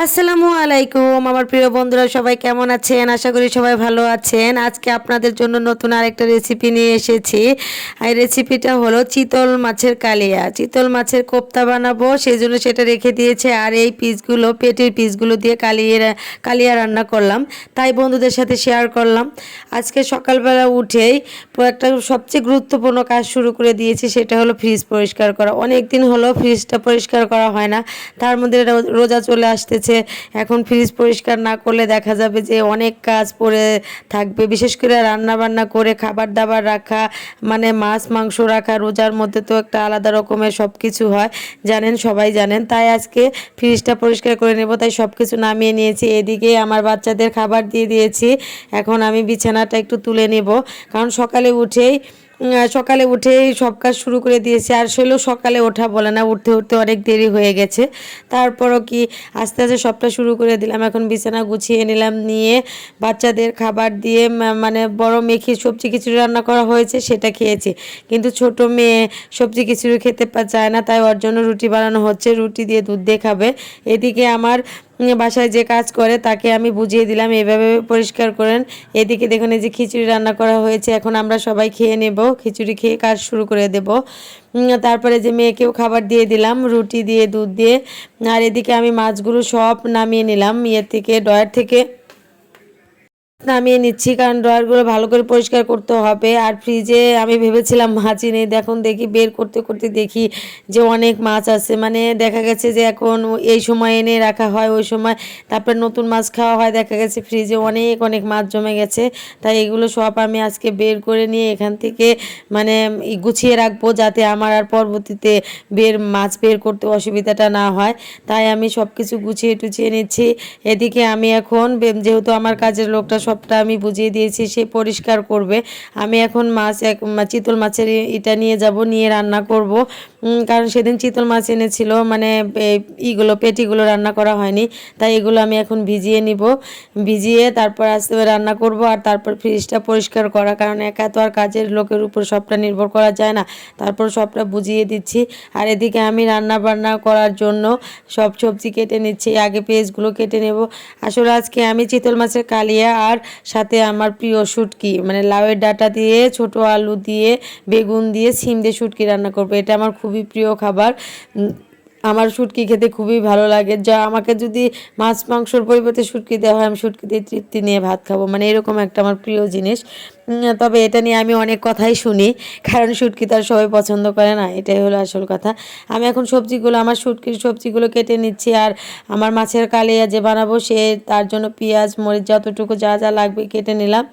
আসসালামু আলাইকুম আমার প্রিয় বন্ধুরা, সবাই কেমন আছেন? আশা করি সবাই ভালো আছেন। আজকে আপনাদের জন্য নতুন আরেকটা রেসিপি নিয়ে এসেছি। এই রেসিপিটা হলো চিতল মাছের কালিয়া। চিতল মাছের কোপ্তা বানাবো, সেই জন্য সেটা রেখে দিয়েছে। আর এই পিসগুলো, পেটের পিসগুলো দিয়ে কালিয়া রান্না করলাম, তাই বন্ধুদের সাথে শেয়ার করলাম। আজকে সকালবেলা উঠেই একটা সবচেয়ে গুরুত্বপূর্ণ কাজ শুরু করে দিয়েছি, সেটা হলো ফ্রিজ পরিষ্কার করা। অনেক দিন হলো ফ্রিজটা পরিষ্কার করা হয় না, তার মধ্যে রোজা চলে আসতেছে। এখন ফ্রিজ পরিষ্কার না করলে দেখা যাবে যে অনেক কাজ পড়ে থাকবে। বিশেষ করে রান্না বান্না করে খাবার দাবার রাখা, মানে মাছ মাংস রাখা, রোজার মধ্যে তো একটা আলাদা রকমের সব কিছু হয়, জানেন, সবাই জানেন। তাই আজকে ফ্রিজটা পরিষ্কার করে নেব, তাই সব কিছু নামিয়ে নিয়েছি। এদিকে আমার বাচ্চাদের খাবার দিয়ে দিয়েছি। এখন আমি বিছানাটা একটু তুলে নেব, কারণ সকালে উঠেই সব কাজ শুরু করে দিয়েছি। আর সকালে ওঠা বলে না, উঠতে উঠতে অনেক দেরি হয়ে গেছে। তারপরও কি আস্তে আস্তে সবটা শুরু করে দিলাম। এখন বিছানা গুছিয়ে নিলাম, নিয়ে বাচ্চাদের খাবার দিয়ে মানে বড় মেখে সবজি খিচুড়ি রান্না করা হয়েছে, সেটা খেয়েছি। কিন্তু ছোট মেয়ে সবজি খিচুড়ি খেতে চায় না, তাই ওর জন্য রুটি বানানো হচ্ছে, রুটি দিয়ে দুধ দিয়ে খাবে। এদিকে আমার বাসায় যে কাজ করে তাকে আমি বুঝিয়ে দিলাম এভাবে পরিষ্কার করেন। এদিকে দেখুন, এই যে খিচুড়ি রান্না করা হয়েছে, এখন আমরা সবাই খেয়ে নেব। খিচুড়ি খেয়ে কাজ শুরু করে দেব। তারপরে যে মেয়েকেও খাবার দিয়ে দিলাম, রুটি দিয়ে দুধ দিয়ে। আর এদিকে আমি মাছগুলো সব নামিয়ে নিলাম ড্রয়ার থেকে নামিয়ে নিচ্ছি, কারণ ড্রয়ারগুলো ভালো করে পরিষ্কার করতে হবে। আর ফ্রিজে আমি ভেবেছিলাম মাছই নেই, দেখি বের করতে করতে দেখি যে অনেক মাছ আছে। মানে দেখা গেছে যে এখন এই সময় এনে রাখা হয়, ওই সময় তারপরে নতুন মাছ খাওয়া হয়, দেখা গেছে ফ্রিজে অনেক অনেক মাছ জমে গেছে। তাই এগুলো সব আমি আজকে বের করে নিয়ে এখান থেকে মানে গুছিয়ে রাখবো, যাতে আমার আর পরবর্তীতে মাছ বের করতে অসুবিধাটা না হয়। তাই আমি সব কিছু গুছিয়ে টুছিয়ে নিচ্ছি। এদিকে আমি এখন যেহেতু আমার কাজের লোকটা সবটা আমি বুঝিয়ে দিয়েছি, সে পরিষ্কার করবে। আমি এখন চিতল মাছের এটা নিয়ে যাব, নিয়ে রান্না করব। কারণ সেদিন চিতল মাছ এনেছিল, মানে পেটিগুলো রান্না করা হয়নি, তাই এগুলো আমি এখন ভিজিয়ে নিব। ভিজিয়ে তারপর আস্তে রান্না করব। আর তারপর ফ্রিজটা পরিষ্কার করা, কারণ একা তো আর কাজের লোকের উপর সবটা নির্ভর করা যায় না। তারপর সবটা বুঝিয়ে দিচ্ছি। আর এদিকে আমি রান্না বান্না করার জন্য সব সবজি কেটে নিচ্ছি, আগে পেঁয়াজগুলো কেটে নেব। আসলে আজকে আমি চিতল মাছের কালিয়া আর সাথে আমার প্রিয় শুটকি, মানে লাউয়ের ডাঁটা দিয়ে, ছোট আলু দিয়ে, বেগুন দিয়ে, সিম দিয়ে শুটকি রান্না করবো। এটা আমার খুবই প্রিয় খাবার। আমার শুটকি খেতে খুবই ভালো লাগে। যা আমাকে যদি মাছ মাংসর পরিবর্তে শুটকি দেওয়া হয়, আমি শুটকি দিয়ে তৃপ্তি নিয়ে ভাত খাবো, মানে এরকম একটা আমার প্রিয় জিনিস। তবে এটা নিয়ে আমি অনেক কথাই শুনি, কারণ শুটকি তো আর সবাই পছন্দ করে না, এটাই হলো আসল কথা। আমি এখন আমার শুটকির সবজিগুলো কেটে নিচ্ছি। আর আমার মাছের কালিয়া যে বানাবো, তার জন্য পেঁয়াজ মরিচ যতটুকু যা যা লাগবে কেটে নিলাম।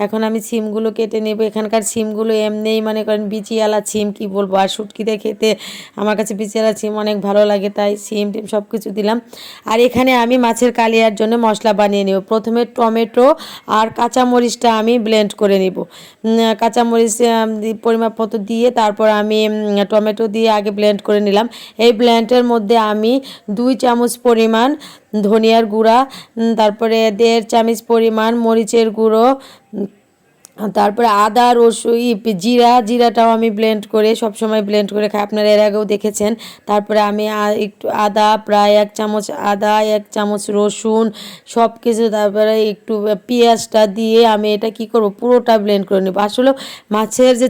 এখন আমি সিমগুলো কেটে নেব। এখানকার সিমগুলো এমনিই মনে করেন বিচিওয়ালা সিম, কি বলবো। আর শুটকিতে খেতে আমার কাছে বিচিওয়ালা সিম অনেক ভালো লাগে, তাই সিম টিম সব কিছু দিলাম। আর এখানে আমি মাছের কালিয়ার জন্য মশলা বানিয়ে নেব। প্রথমে টমেটো আর কাঁচামরিচটা আমি ব্লেন্ড করে নিব। কাঁচামরিচ পরিমাপ মতো দিয়ে তারপর আমি টমেটো দিয়ে আগে ব্লেন্ড করে নিলাম। এই ব্লেন্ডের মধ্যে আমি 2 চামচ পরিমাণ ধনিয়ার গুঁড়া, তারপরে 1.5 চামচ পরিমাণ মরিচের গুঁড়ো, তারপরে আদা রসুন জিরাটাও আমি সবসময় ব্লেন্ড করে খাই, আপনারা এর আগেও দেখেছেন। তারপরে আমি একটু আদা, প্রায় 1 চামচ আদা, 1 চামচ রসুন, সব কিছু, তারপরে একটু পেঁয়াজটা দিয়ে আমি এটা কি করব, পুরোটা ব্লেন্ড করে নেব। আসলে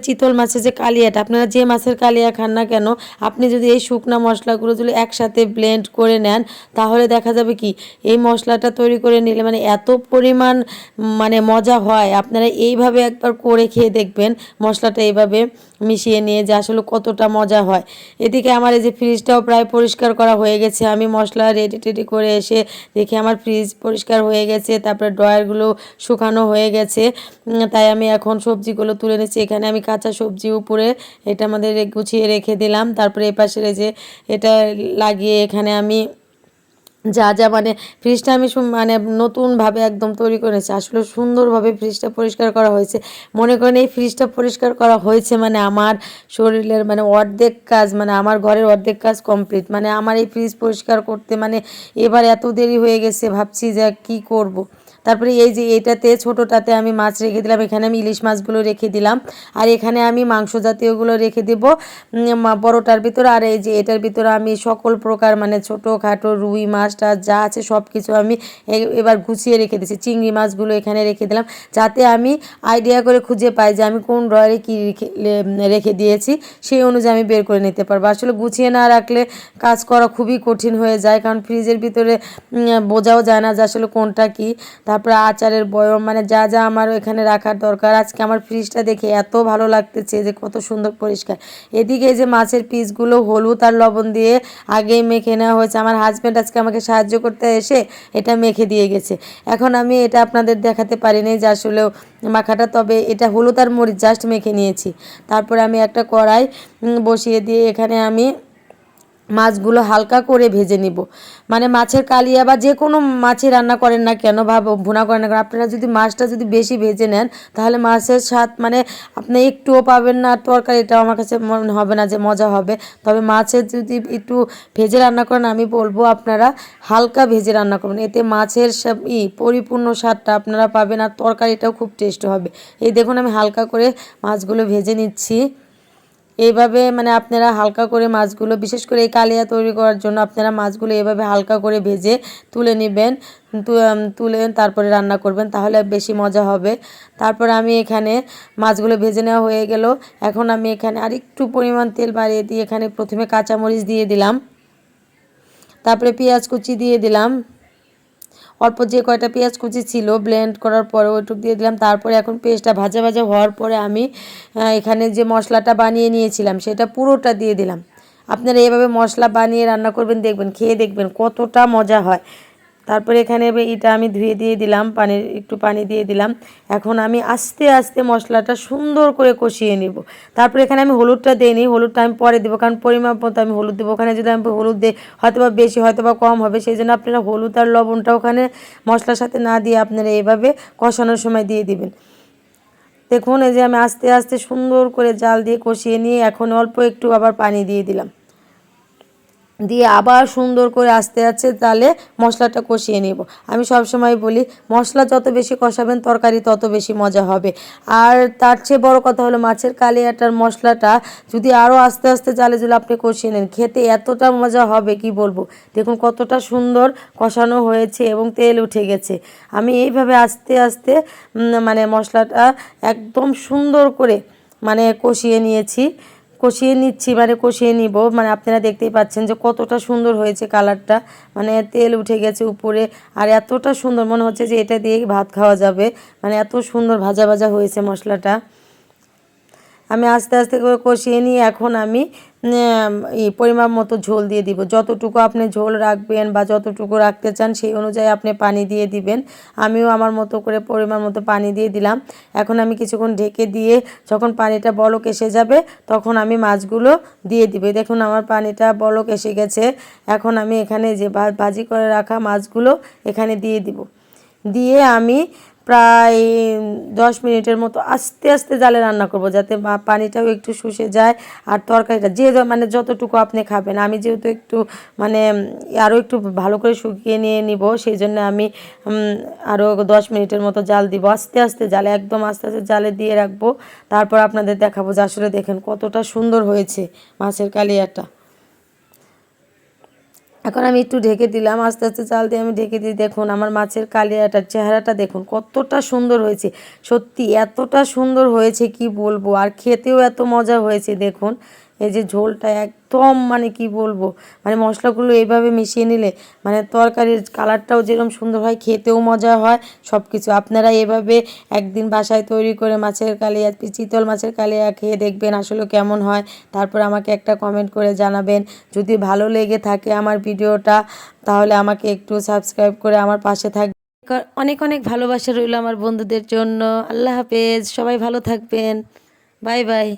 চিতল মাছের যে কালিয়াটা, আপনারা যে মাছের কালিয়া খান না কেন, আপনি যদি এই শুকনো মশলাগুলো যদি একসাথে ব্লেন্ড করে নেন, তাহলে দেখা যাবে কি এই মশলাটা তৈরি করে নিলে মানে এত পরিমাণ মানে মজা হয়। আপনারা এইভাবে একবার করে খেয়ে দেখবেন, মশলাটা এইভাবে মিশিয়ে নিয়ে, যে আসলে কতটা মজা হয়। এদিকে আমার এই যে ফ্রিজটাও প্রায় পরিষ্কার করা হয়ে গেছে। আমি মশলা রেডি করে এসে দেখি আমার ফ্রিজ পরিষ্কার হয়ে গেছে, তারপরে ড্রয়ারগুলো শুকানো হয়ে গেছে। তাই আমি এখন সবজিগুলো তুলে নিচ্ছি। এখানে আমি কাঁচা সবজি উপরে এটা আমাদের গুছিয়ে রেখে দিলাম। তারপরে এপাশের যে এটা লাগিয়ে এখানে আমি যা যা মানে ফ্রিজটা আমি মানে নতুনভাবে একদম তৈরি করেছি। আসলে সুন্দরভাবে ফ্রিজটা পরিষ্কার করা হয়েছে। মনে করেন এই ফ্রিজটা পরিষ্কার করা হয়েছে মানে আমার শরীরের মানে অর্ধেক কাজ, মানে আমার ঘরের অর্ধেক কাজ কমপ্লিট। মানে আমার এই ফ্রিজ পরিষ্কার করতে মানে এবার এত দেরি হয়ে গেছে, ভাবছি যে কী করব। তারপরে এই যে এইটাতে ছোটোটাতে আমি মাছ রেখে দিলাম, এখানে আমি ইলিশ মাছগুলো রেখে দিলাম, আর এখানে আমি মাংস জাতীয়গুলো রেখে দেবো বড়টার ভিতরে। আর এই যে এটার ভিতরে আমি সকল প্রকার মানে ছোটোখাটো রুই মাছটা যা আছে সব কিছু আমি এবার গুছিয়ে রেখে দিয়েছি। চিংড়ি মাছগুলো এখানে রেখে দিলাম যাতে আমি আইডিয়া করে খুঁজে পাই যে আমি কোন ড্রয়ারে কী রেখে দিয়েছি, সেই অনুযায়ী আমি বের করে নিতে পারবো। আসলে গুছিয়ে না রাখলে কাজ করা খুবই কঠিন হয়ে যায়, কারণ ফ্রিজের ভিতরে বোঝাও যায় না যে আসলে কোনটা কি। তারপরে আচারের বয়ম মানে যা যা আমার এখানে রাখার দরকার। আজকে আমার ফ্রিজটা দেখে এত ভালো লাগতেছে যে কত সুন্দর পরিষ্কার। এদিকে যে মাছের পিসগুলো হলুদ আর লবণ দিয়ে আগেই মেখে নেওয়া হয়েছে। আমার হাজব্যান্ড আজকে আমাকে সাহায্য করতে এসে এটা মেখে দিয়ে গেছে। এখন আমি এটা আপনাদের দেখাতে পারিনি যে আসলে মাখাটা, তবে এটা হলুদ আর মরিচ জাস্ট মেখে নিয়েছি। তারপরে আমি একটা কড়াই বসিয়ে দিয়ে এখানে আমি মাছগুলো হালকা করে ভেজে নিব। মানে মাছের কালিয়া বা যে কোনো মাছই রান্না করেন না কেন বা ভুনা করেন না কেন, আপনারা যদি মাছটা যদি বেশি ভেজে নেন তাহলে মাছের স্বাদ মানে আপনি একটুও পাবেন না, তরকারিটাও আমার কাছে মনে হবে না যে মজা হবে। তবে মাছের যদি একটু ভেজে রান্না করেন, আমি বলবো আপনারা হালকা ভেজে রান্না করুন, এতে মাছের পরিপূর্ণ স্বাদটা আপনারা পাবেন আর তরকারিটাও খুব টেস্ট হবে। এই দেখুন আমি হালকা করে মাছগুলো ভেজে নিচ্ছি। এইভাবে মানে আপনারা হালকা করে মাছগুলো, বিশেষ করে এই কালিয়া তৈরি করার জন্য আপনারা মাছগুলো এভাবে হালকা করে ভেজে তুলে নেবেন, তুলে তারপরে রান্না করবেন, তাহলে বেশি মজা হবে। তারপর আমি এখানে মাছগুলো ভেজে নেওয়া হয়ে গেল। এখন আমি এখানে আরেকটু পরিমাণ তেল বাড়িয়ে দিয়ে এখানে প্রথমে কাঁচামরিচ দিয়ে দিলাম, তারপরে পেঁয়াজ কুচি দিয়ে দিলাম, অল্প যে কয়টা পেঁয়াজ কুচি ছিল ব্লেন্ড করার পরে ওইটুক দিয়ে দিলাম। তারপরে এখন পেস্টটা ভাজা ভাজা হওয়ার পরে আমি এখানে যে মশলাটা বানিয়ে নিয়েছিলাম সেটা পুরোটা দিয়ে দিলাম। আপনারা এভাবে মশলা বানিয়ে রান্না করবেন, দেখবেন খেয়ে দেখবেন কতটা মজা হয়। তারপরে এখানে এটা আমি ধুয়ে দিয়ে দিলাম, একটু পানি দিয়ে দিলাম। এখন আমি আস্তে আস্তে মশলাটা সুন্দর করে কষিয়ে নেব। তারপরে এখানে আমি হলুদটা দিইনি, হলুদটা আমি পরে দেবো, কারণ পরিমাপ মতো আমি হলুদ দেবো। ওখানে যদি আমি হলুদ দিই হয়তো বা বেশি হয়তো বা কম হবে, সেই জন্য আপনারা হলুদ আর লবণটা ওখানে মশলার সাথে না দিয়ে আপনারা এইভাবে কষানোর সময় দিয়ে দিবেন। দেখুন এই যে আমি আস্তে আস্তে সুন্দর করে জাল দিয়ে কষিয়ে নিয়ে এখন অল্প একটু আবার পানি দিয়ে দিলাম, দিয়ে আবার সুন্দর করে আস্তে আস্তে তাহলে মশলাটা কষিয়ে নেব। আমি সব সময় বলি মশলা যত বেশি কষাবেন তরকারি তত বেশি মজা হবে। আর তার চেয়ে বড় কথা হলো মাছের কালিয়াটার মশলাটা যদি আরও আস্তে আস্তে জালে জালে আপনি কষিয়ে নেন, খেতে এতটা মজা হবে কি বলবো। দেখুন কতটা সুন্দর কষানো হয়েছে এবং তেল উঠে গেছে। আমি এইভাবে আস্তে আস্তে মানে মশলাটা একদম সুন্দর করে মানে কষিয়ে নিব। মানে আপনারা দেখতেই পাচ্ছেন যে কতটা সুন্দর হয়েছে কালারটা, মানে তেল উঠে গেছে উপরে আর এতটা সুন্দর মনে হচ্ছে যে এটা দিয়েই ভাত খাওয়া যাবে, মানে এত সুন্দর ভাজা ভাজা হয়েছে মশলাটা। আমি আস্তে আস্তে করে কষিয়ে নিয়ে এখন আমি পরিমাণ মতো ঝোল দিয়ে দিব। যতটুকু আপনি ঝোল রাখবেন বা যতটুকু রাখতে চান সেই অনুযায়ী আপনি পানি দিয়ে দিবেন। আমিও আমার মতো করে পরিমাণ মতো পানি দিয়ে দিলাম। এখন আমি কিছুক্ষণ ঢেকে দিয়ে যখন পানিটা বলক এসে যাবে তখন আমি মাছগুলো দিয়ে দিবে। দেখুন আমার পানিটা বলক এসে গেছে। এখন আমি এখানে যে ভাজি করে রাখা মাছগুলো এখানে দিয়ে দিব। দিয়ে আমি প্রায় 10 মিনিটের মতো আস্তে আস্তে জালে রান্না করব, যাতে পানিটাও একটু শুষে যায় আর তরকারিটা মানে যতটুকু আপনি খাবেন। আমি যেহেতু একটু মানে আরও একটু ভালো করে শুকিয়ে নিয়ে নিব, সেই জন্য আমি আরও 10 মিনিটের মতো জাল দিব। আস্তে আস্তে জালে, একদম আস্তে আস্তে জালে দিয়ে রাখবো। তারপর আপনাদের দেখাবো যে আসলে দেখেন কতটা সুন্দর হয়েছে মাছের কালিয়াটা। এখন আমি একটু ঢেকে দিলাম, আস্তে আস্তে চাল দিয়ে আমি ঢেকে দিই। দেখুন আমার মাছের কালিয়াটার চেহারাটা দেখুন কতটা সুন্দর হয়েছে, সত্যি এতটা সুন্দর হয়েছে কি বলবো, আর খেতেও এত মজা হয়েছে। দেখুন এই যে ঝোলটা একদম মানে কি বলবো, মানে মশলাগুলো এইভাবে মিশিয়ে নিলে মানে তরকারির কালারটাও যেরকম সুন্দর হয় খেতেও মজা হয় সব কিছু। আপনারা এভাবে একদিন বাসায় তৈরি করে মাছের কালিয়া, চিতল মাছের কালিয়া খেয়ে দেখবেন আসলে কেমন হয়। তারপর আমাকে একটা কমেন্ট করে জানাবেন। যদি ভালো লেগে থাকে আমার ভিডিওটা তাহলে আমাকে একটু সাবস্ক্রাইব করে আমার পাশে থাকবেন। অনেক অনেক ভালোবাসা রইল আমার বন্ধুদের জন্য। আল্লাহ হাফেজ, সবাই ভালো থাকবেন, বাই বাই।